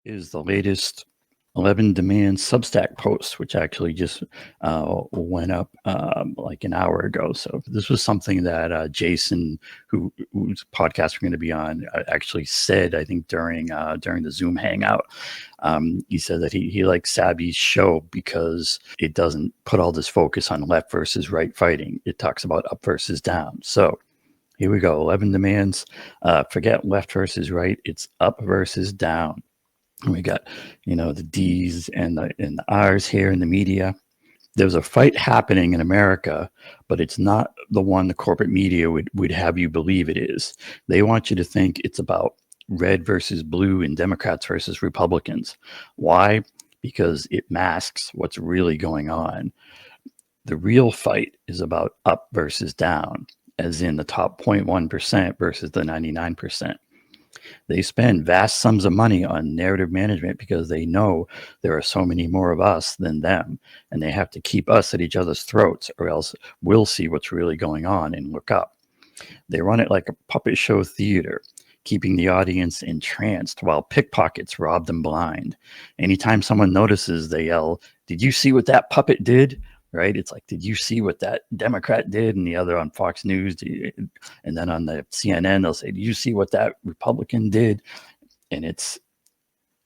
is the latest 11 Demands Substack post, which actually just went up like an hour ago. So this was something that Jason, whose podcast we're going to be on, actually said, I think during the Zoom hangout. He said that he likes Sabby's show because it doesn't put all this focus on left versus right fighting. It talks about up versus down. So here we go. 11 Demands. Forget left versus right. It's up versus down. And we got, the D's and the R's here in the media. There's a fight happening in America, but it's not the one the corporate media would have you believe it is. They want you to think it's about red versus blue and Democrats versus Republicans. Why? Because it masks what's really going on. The real fight is about up versus down, as in the top 0.1% versus the 99%. They spend vast sums of money on narrative management because they know there are so many more of us than them, and they have to keep us at each other's throats, or else we'll see what's really going on and look up. They run it like a puppet show theater, keeping the audience entranced while pickpockets rob them blind. Anytime someone notices, they yell, "Did you see what that puppet did?" Right? It's like, did you see what that Democrat did? And the other on Fox News, and then on the CNN, they'll say, "Did you see what that Republican did?" And it's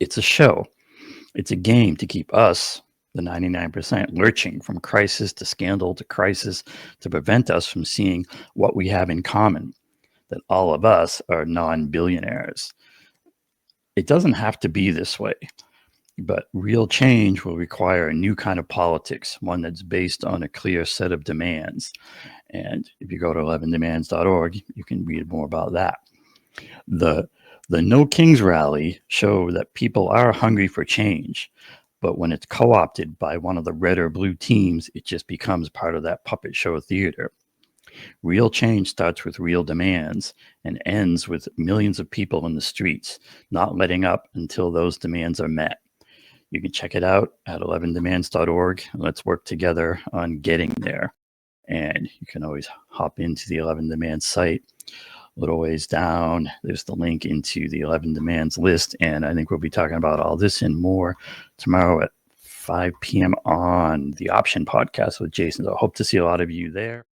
a show. It's a game to keep us, the 99%, lurching from crisis to scandal to crisis, to prevent us from seeing what we have in common, that all of us are non-billionaires. It doesn't have to be this way. But real change will require a new kind of politics, one that's based on a clear set of demands. And if you go to 11demands.org, you can read more about that. The No Kings rally show that people are hungry for change, but when it's co-opted by one of the red or blue teams, it just becomes part of that puppet show theater. Real change starts with real demands and ends with millions of people in the streets, not letting up until those demands are met. You can check it out at 11demands.org. Let's work together on getting there. And you can always hop into the 11 Demands site. A little ways down, there's the link into the 11 Demands list. And I think we'll be talking about all this and more tomorrow at 5 p.m. on the Option Podcast with Jason. So I hope to see a lot of you there.